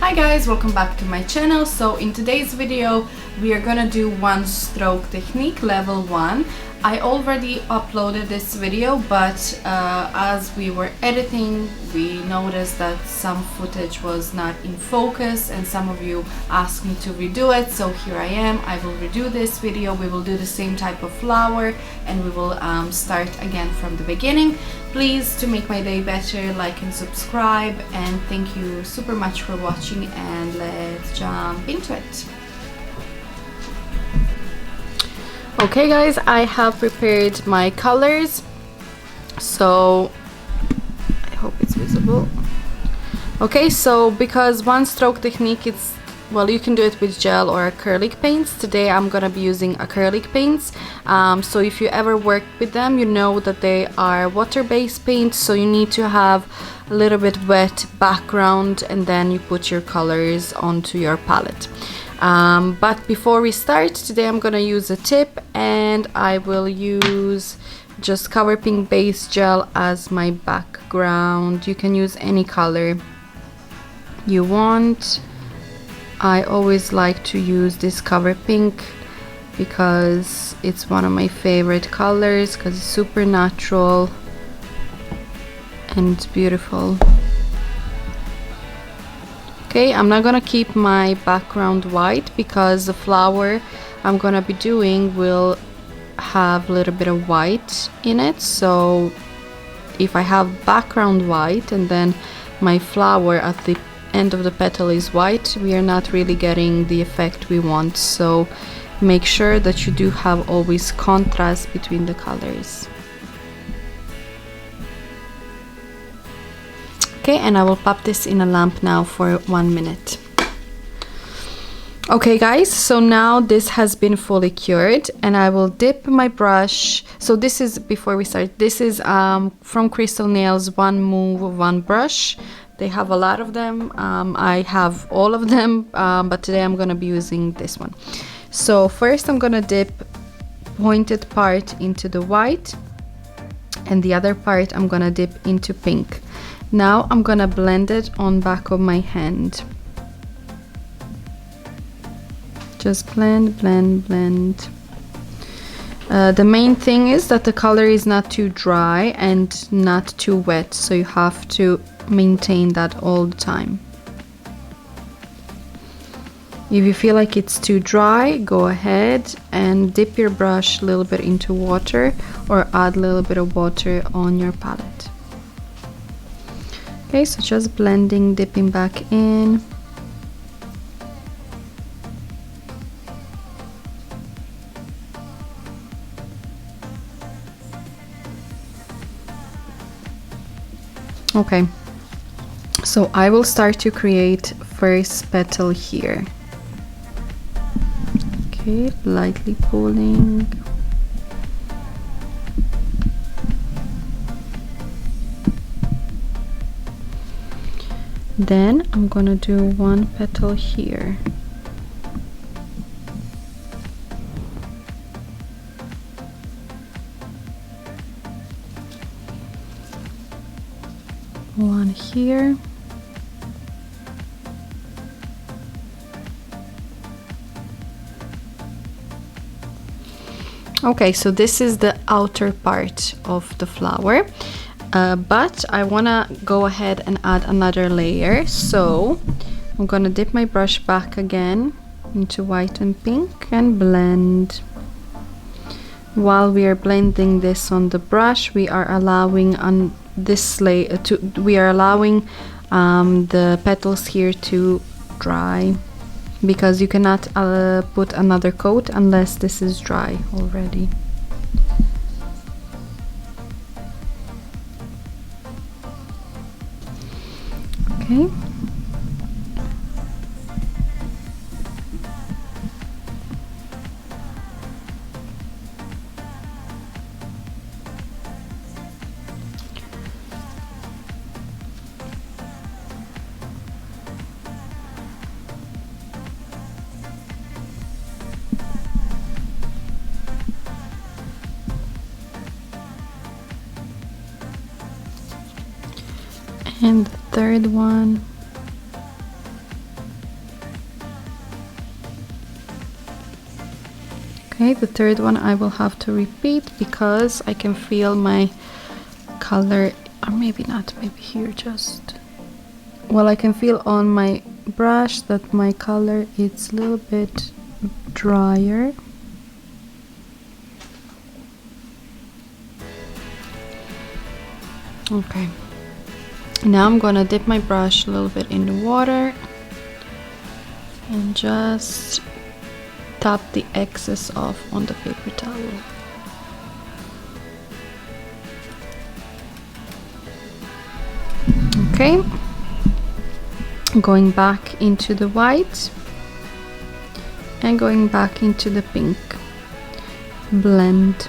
Hi guys, welcome back to my channel. So in today's video we are gonna do one stroke technique level 1. I already uploaded this video, but as we were editing we noticed that some footage was not in focus and some of you asked me to redo it, so here I am. I will redo this video. We will do the same type of flower and we will start again from the beginning. Please, to make my day better, like and subscribe, and thank you super much for watching, and let's jump into it. Okay guys, I have prepared my colors, so I hope it's visible. Okay, so because one stroke technique, it's, well, you can do it with gel or acrylic paints. Today I'm gonna be using acrylic paints. So if you ever work with them, you know that they are water-based paints, so you need to have a little bit wet background and then you put your colors onto your palette. But before we start, today I'm gonna use a tip and I will use just Cover Pink base gel as my background. You can use any color you want. I always like to use this Cover Pink because it's one of my favorite colors, because it's super natural and beautiful. Okay, I'm not gonna keep my background white because the flower I'm gonna be doing will have a little bit of white in it. So if I have background white and then my flower at the end of the petal is white, we are not really getting the effect we want. So make sure that you do have always contrast between the colors. Okay, and I will pop this in a lamp now for 1 minute. Okay guys, so now this has been fully cured and I will dip my brush. So this is, before we start, this is from Crystal Nails One Move One Brush. They have a lot of them. I have all of them, but today I'm gonna be using this one. So first I'm gonna dip pointed part into the white and the other part I'm gonna dip into pink. Now I'm gonna blend it on back of my hand. Just blend, blend, blend. The main thing is that the color is not too dry and not too wet, so you have to maintain that all the time. If you feel like it's too dry, go ahead and dip your brush a little bit into water or add a little bit of water on your palette. Okay, so just blending, dipping back in. Okay, so I will start to create first petal here. Okay, lightly pulling. Then I'm gonna do one petal here. One here. Okay, so this is the outer part of the flower, but I wanna go ahead and add another layer. So I'm gonna dip my brush back again into white and pink and blend. While we are blending this on the brush, we are allowing on this layer the petals here to dry, because you cannot put another coat unless this is dry already. Okay. And the third one. Okay, the third one I will have to repeat because I can feel my color, or maybe not, maybe here just, well, I can feel on my brush that my color is a little bit drier. Okay, now I'm gonna dip my brush a little bit in the water and just tap the excess off on the paper towel. Okay, going back into the white and going back into the pink. Blend.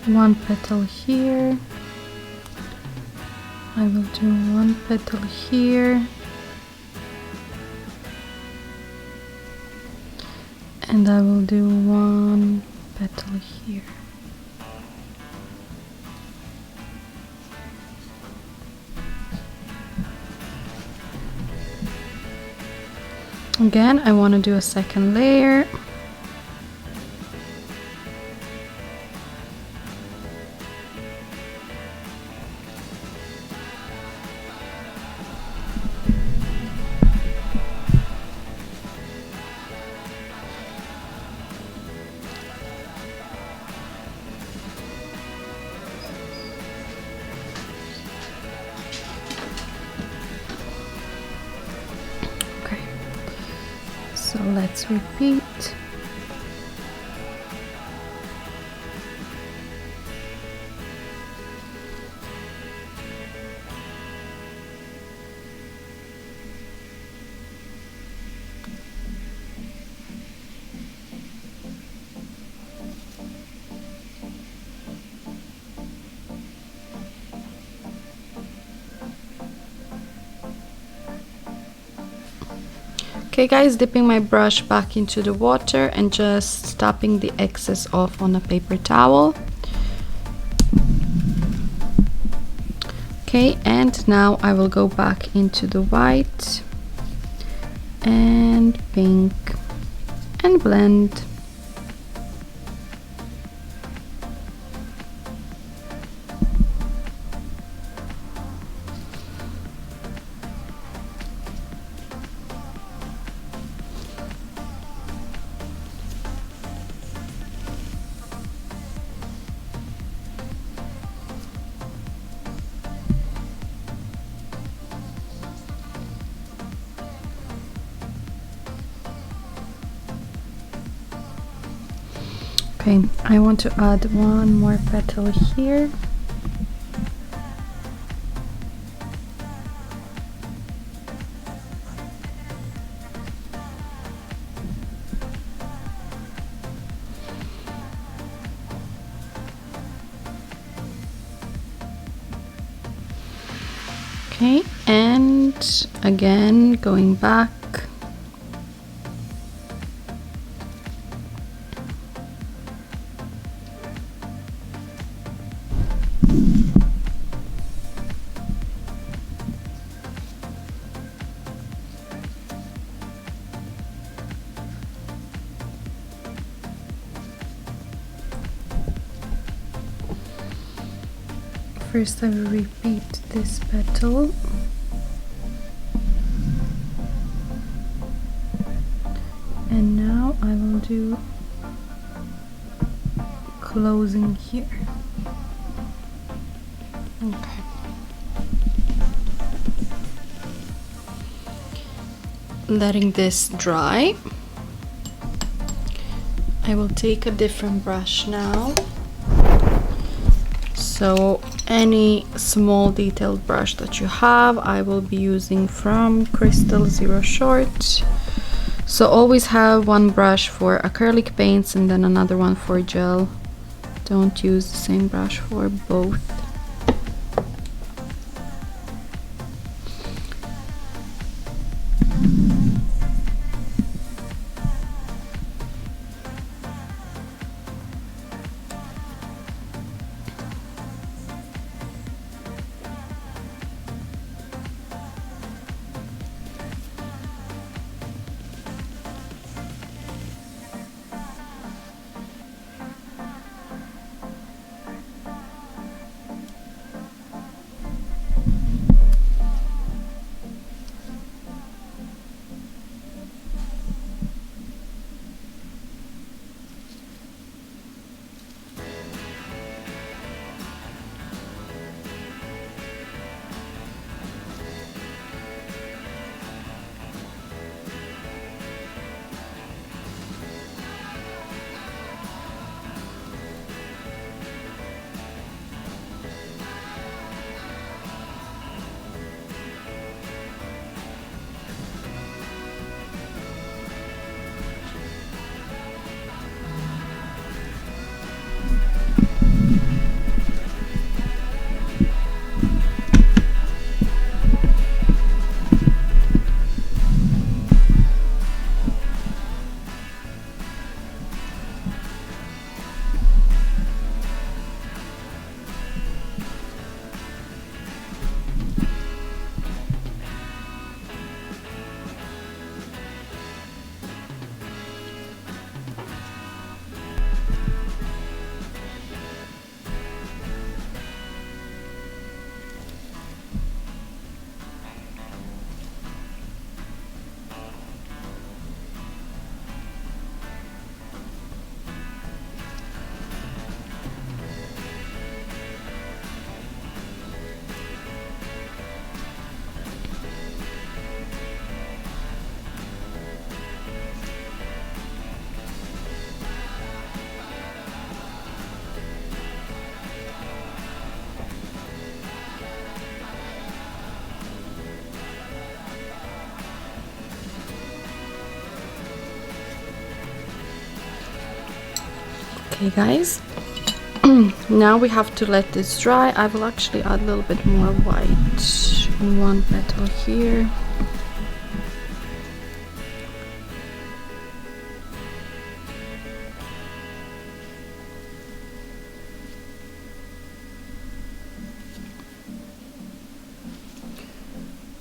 One petal here. I will do one petal here. And I will do one petal here. Again, I want to do a second layer. So let's repeat. Okay guys, dipping my brush back into the water and just tapping the excess off on a paper towel. Okay, and now I will go back into the white and pink and blend. Okay, I want to add one more petal here. Okay, and again going back. First I will repeat this petal. And now I will do closing here. Okay. Letting this dry. I will take a different brush now. So any small detailed brush that you have, I will be using from Crystal Zero Short. So always have one brush for acrylic paints and then another one for gel. Don't use the same brush for both. Okay guys, now we have to let this dry. I will actually add a little bit more white on one petal here.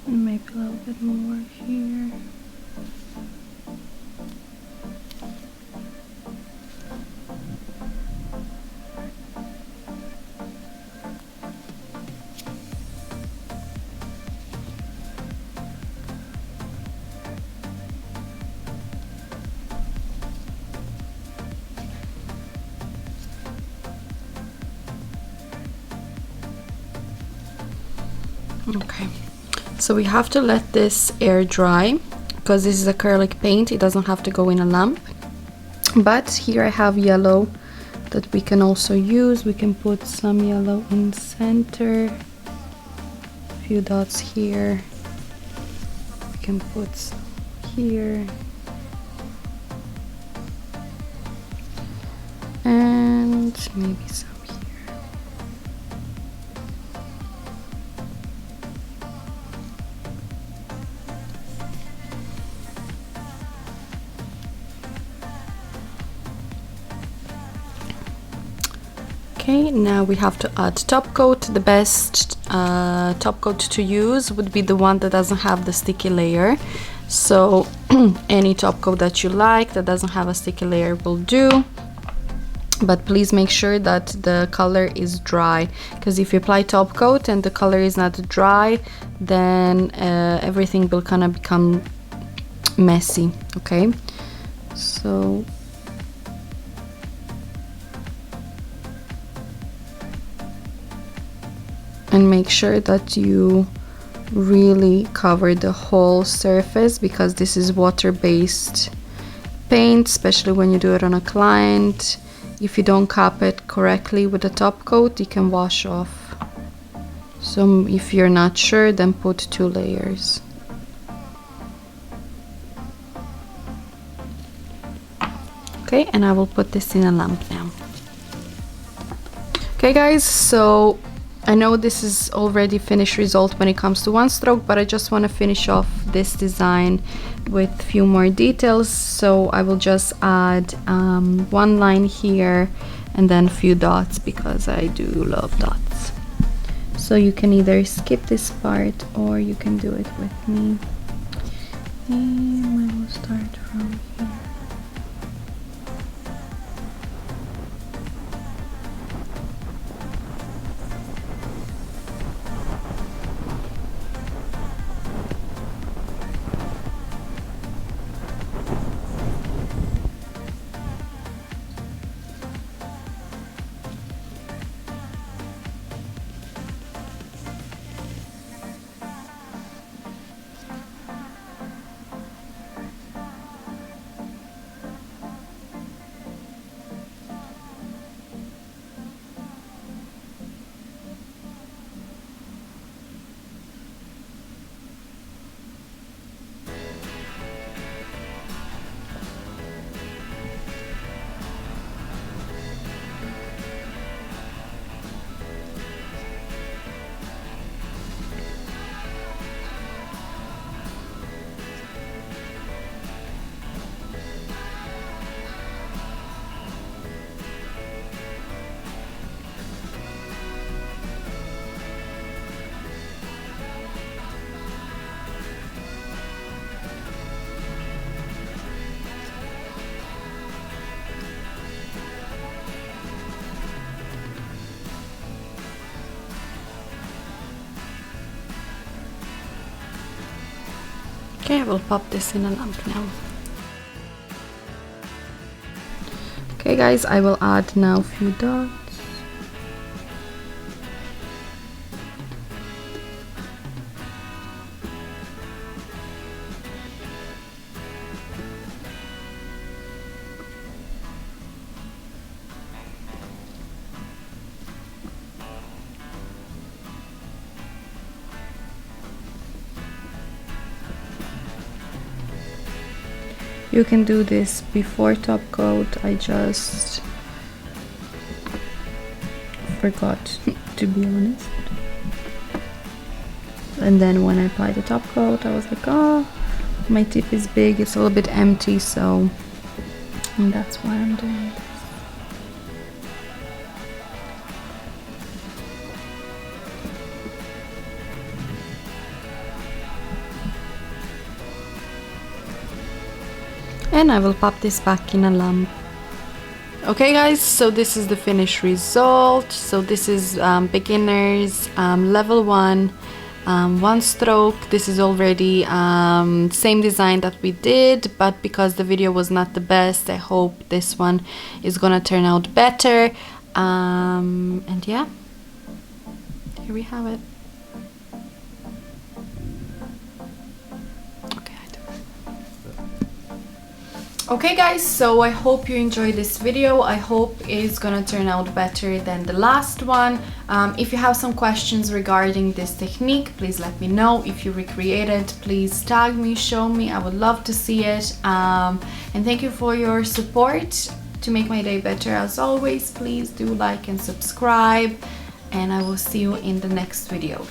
And maybe a little bit more here. Okay, so we have to let this air dry because this is acrylic paint. It doesn't have to go in a lamp. But here I have yellow that we can also use. We can put some yellow in center, a few dots here. We can put some here. And maybe some here. Okay, now we have to add top coat. The best top coat to use would be the one that doesn't have the sticky layer. So any top coat that you like that doesn't have a sticky layer will do. But please make sure that the color is dry, because if you apply top coat and the color is not dry, then everything will kind of become messy. Okay, so and make sure that you really cover the whole surface, because this is water-based paint, especially when you do it on a client. If you don't cap it correctly with the top coat, it can wash off. So if you're not sure, then put 2 layers. Okay, and I will put this in a lamp now. Okay guys, so I know this is already finished result when it comes to one stroke, but I just want to finish off this design with a few more details. So I will just add one line here and then a few dots, because I do love dots. So you can either skip this part or you can do it with me. And I will start from here. Okay, I will pop this in a lamp now. Okay guys, I will add now a few dots. You can do this before top coat. I just forgot to be honest. And then when I applied the top coat, I was like, oh, my tip is big, it's a little bit empty, so and that's why I'm doing this. And I will pop this back in a lamp. Okay guys, so this is the finished result. So this is beginners level 1, 1 stroke. This is already same design that we did, but because the video was not the best, I hope this one is gonna turn out better. And yeah, here we have it. Okay guys, so I hope you enjoyed this video. I hope it's gonna turn out better than the last one. If you have some questions regarding this technique, please let me know. If you recreate it, please tag me, show me. I would love to see it. And thank you for your support. To make my day better, as always, please do like and subscribe, and I will see you in the next video.